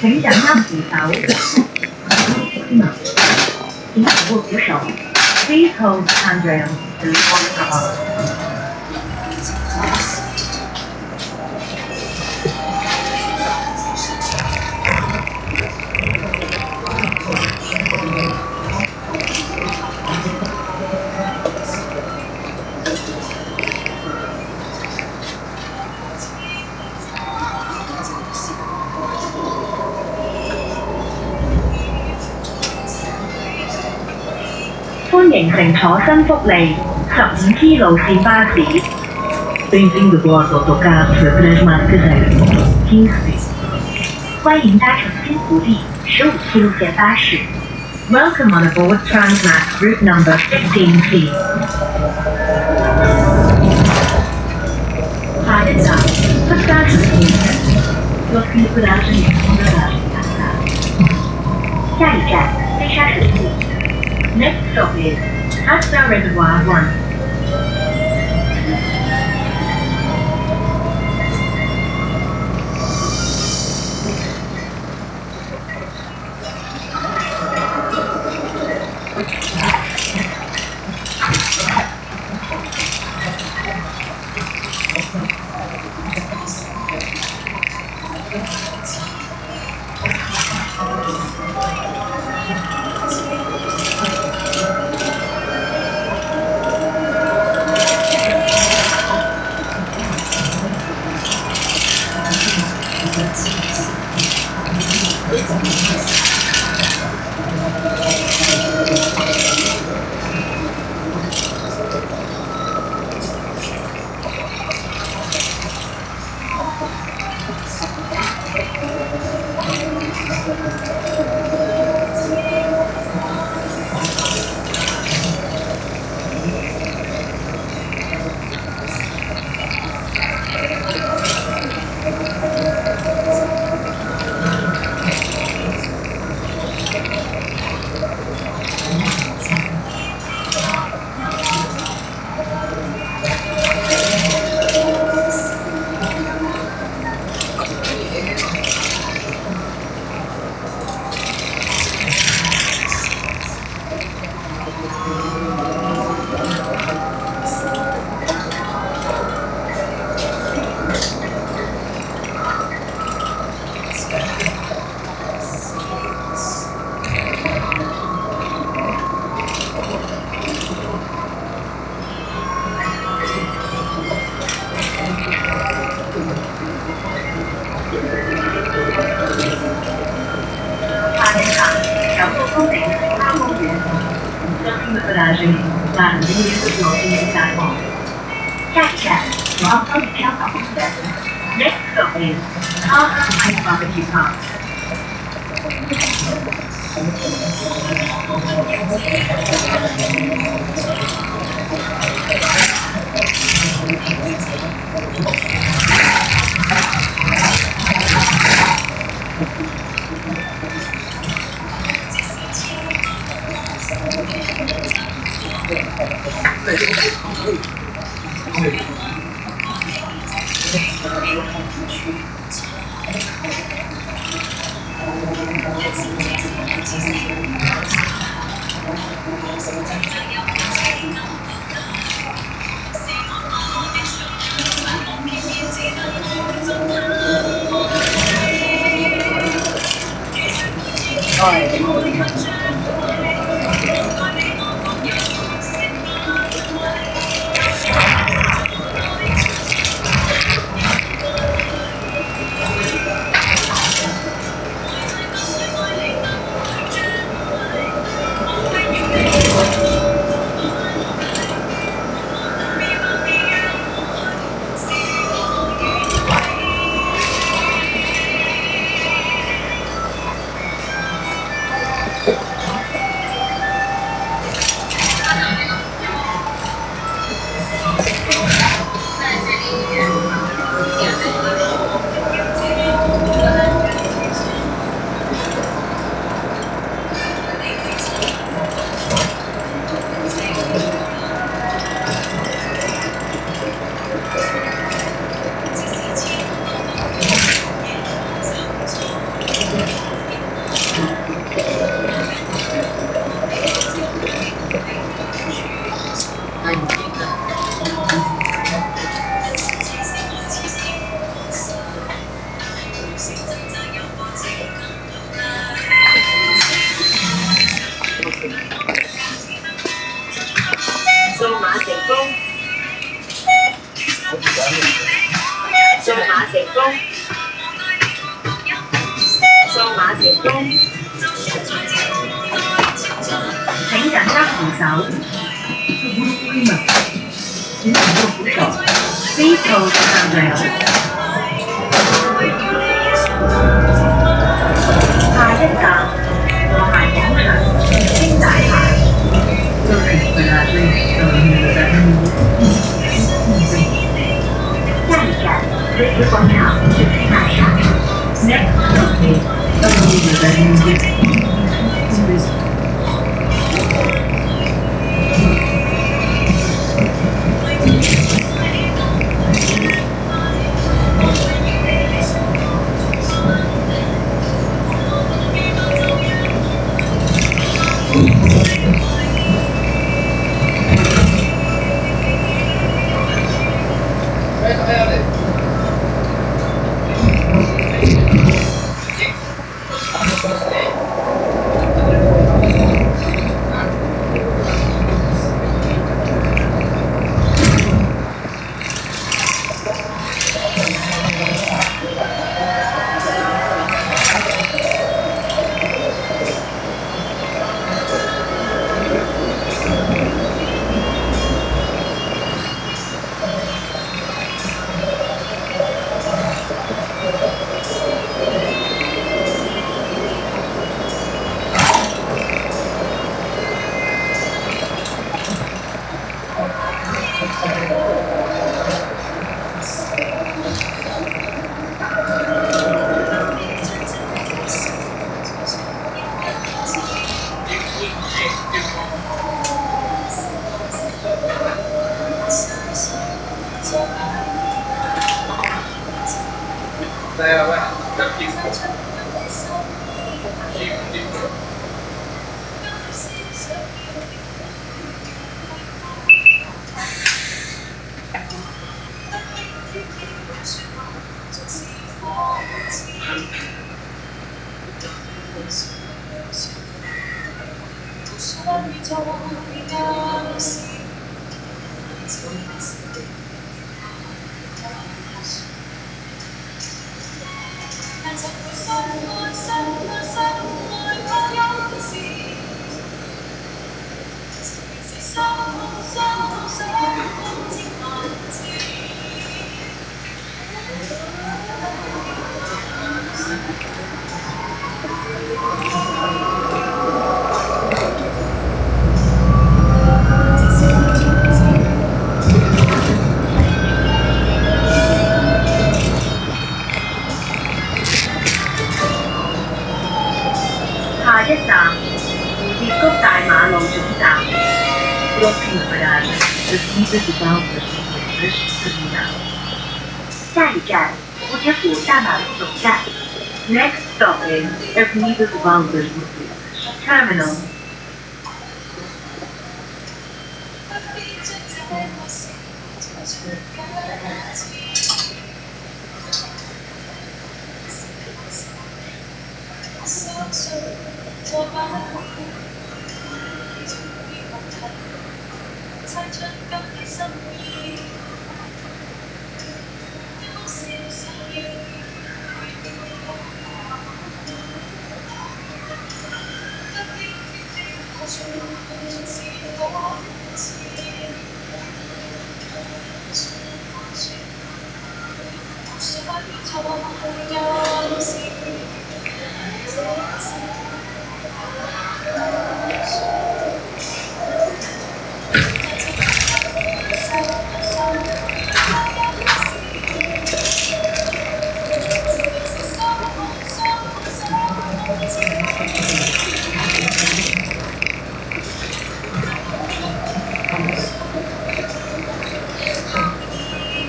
請緊握扶手，請扶扶手。Please hold handrails to one car. 歡迎乘坐新福利15T 路線巴士。Bem-vindo a bordo do autocarro Transmarcazeiro 15T。歡迎搭乘新福利15T 路線巴士。Welcome on aboard Transmac route number 15T。下一站，北加城線，Bloqueo Pedagem Pedagem Passar。下一站，飛沙水庫。Next stop is Hasta Reservoir 1. 萬五元羅線大學。下一站，我要高鐵票房公司。Next stop is Harbour High Barbecue Park。數碼成功，數碼成功，數碼成功。請緊握扶手。请紧握扶手。Please hold the handrail。下一站，和諧廣場，星大廈。Próximo pedazo es Avenida Avenida 下一站，瑞士廣場，星大廈。Next stop is Avenida Avenida 下一站，蝴蝶谷大馬路總站。Próximo pedazo Avenida de Balsas Portuguesas Terminal 下一站，蝴蝶谷大馬路總站。Next stop is Avenida de Balsas Portuguesas Terminal。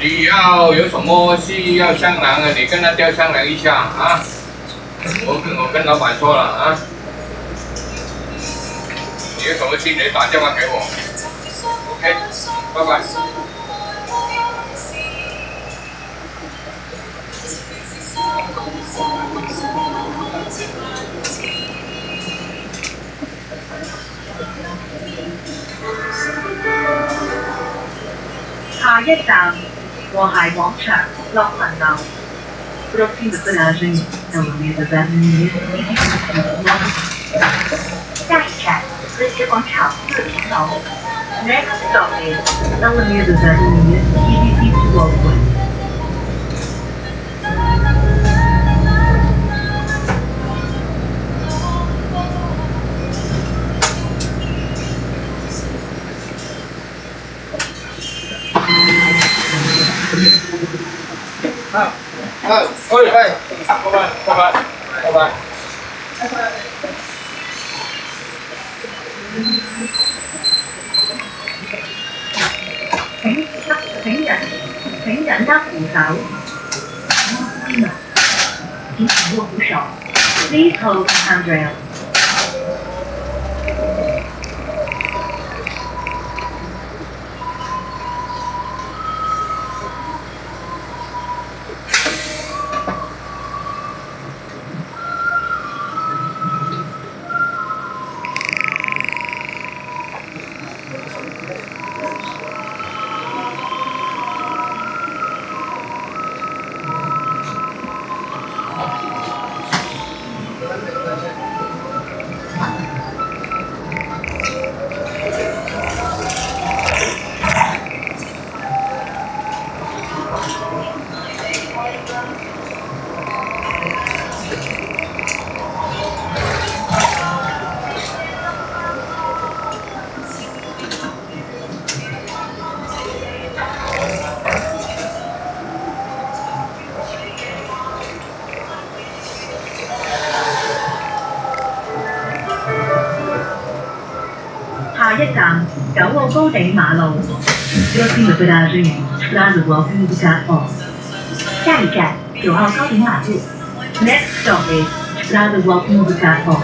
你要有什么需要商量的，你跟他调商量一下啊。我跟老板说了啊，你有什么事你打电话给我。OK， 拜拜。下一站和諧廣場樂群樓。 Próxima paragem, Alameda da Avenida, edifício 下一站文学廣場樂群樓。Next stop is Alameda da Avenida, edifício Broadway. 拜拜。請緊握扶手。請握扶手。Please hold the handrail. 下一站九澳高地馬路。 Próxima paragem, Estrada do Alto do Carpó. 下一站九澳高頂馬路。Next stop is Estrada do Alto do Carpó.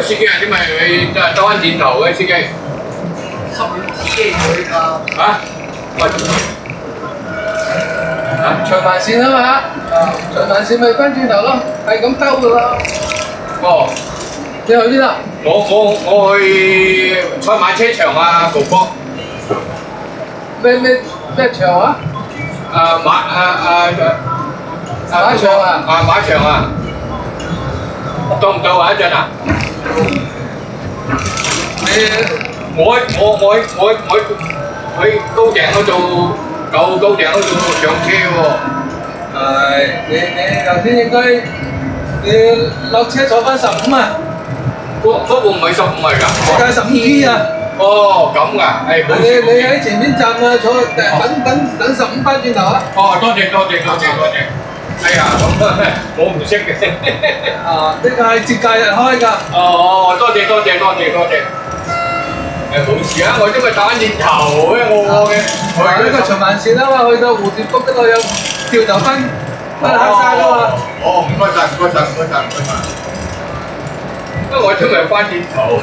司機啊，點解你兜翻轉頭嘅司機？十秒自己去㗎。啊？喂！啊？長環線啊嘛，長環線咪翻轉頭咯，係咁兜㗎啦。哦，你去邊啊？我去賽馬車場啊，哥哥。咩場啊？馬場啊！馬場啊！到唔到啊？一陣啊？我喺高頂嗰度，舊高頂嗰度上車喎。你頭先應該你落車坐翻15啊？嗰部唔係15嚟㗎。你計15P啊？哦，咁㗎，係冇事。你喺前面站啊，坐等15翻轉頭啊！哦，多謝。哎呀，咁我唔識嘅。啊，呢個係節假日開㗎。哦，多謝。冇事啊，我因為打緊轉頭嘅我嘅。呢個長環線啊嘛，去到蝴蝶谷嗰度有掉頭分下山㗎嘛。哦，唔該晒。不過我因為翻轉頭，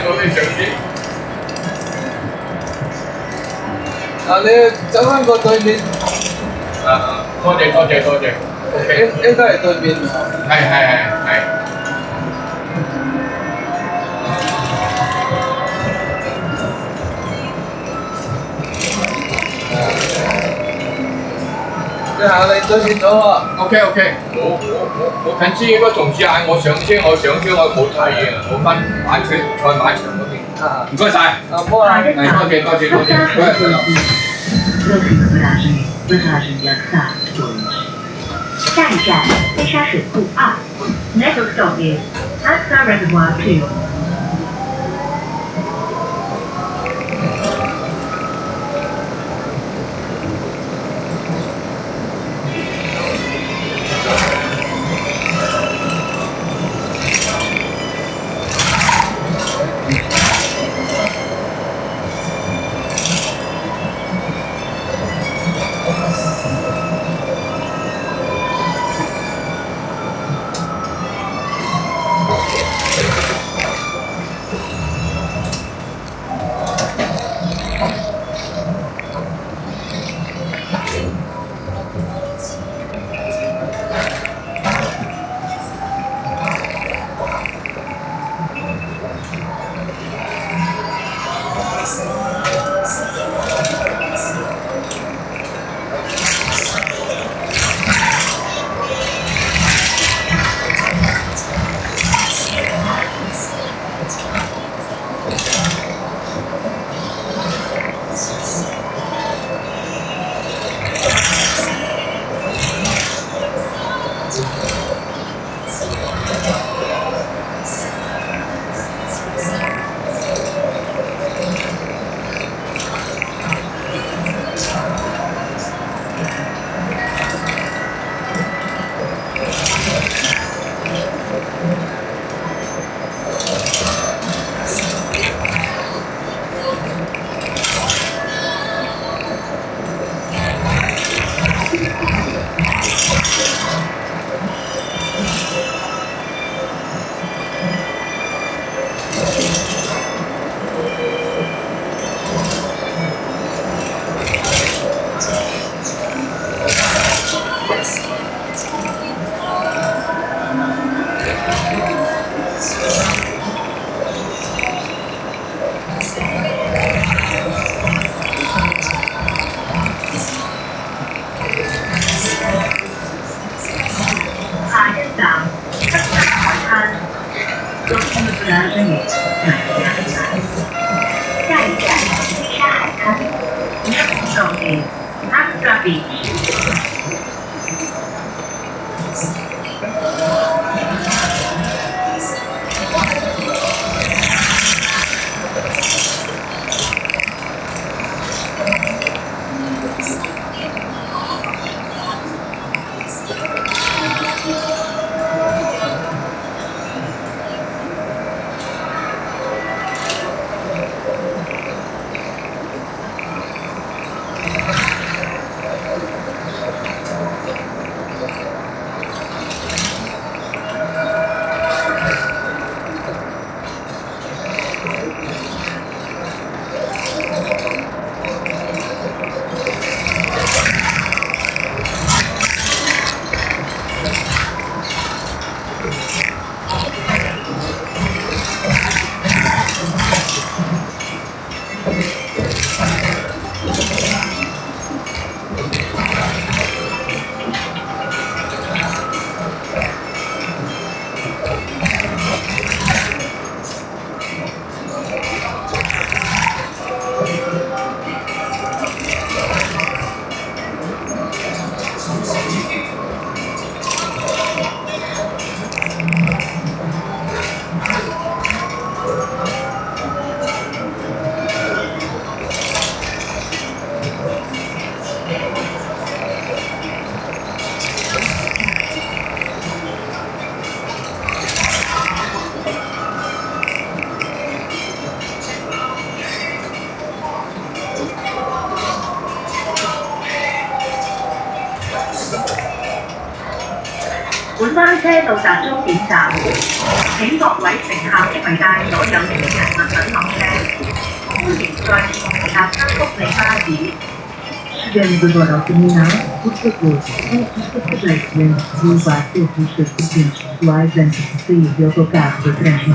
我哋上邊。啊，你走翻過對面。多謝。OK，應該係對面。係。你行嚟對面咗喎。OK，我近先應該同事嗌我上車，我冇睇嘅，我翻賽馬場嗰邊。唔該晒。啊，唔好啊。多謝。 Próxima paragem, barragem de Axar 2. 下一站飞沙水库2。Next stop is Aksa Reservoir 2。stop is Astra Beach.本班車到達終點站，請各位乘客攜帶所有私人物品落車，歡迎再次乘搭德福利巴士。Chegamos agora ao terminal. Por favor, consulte os passageiros dentro do bar todos os seus documentos pessoais antes de sair do autocarro da Transma.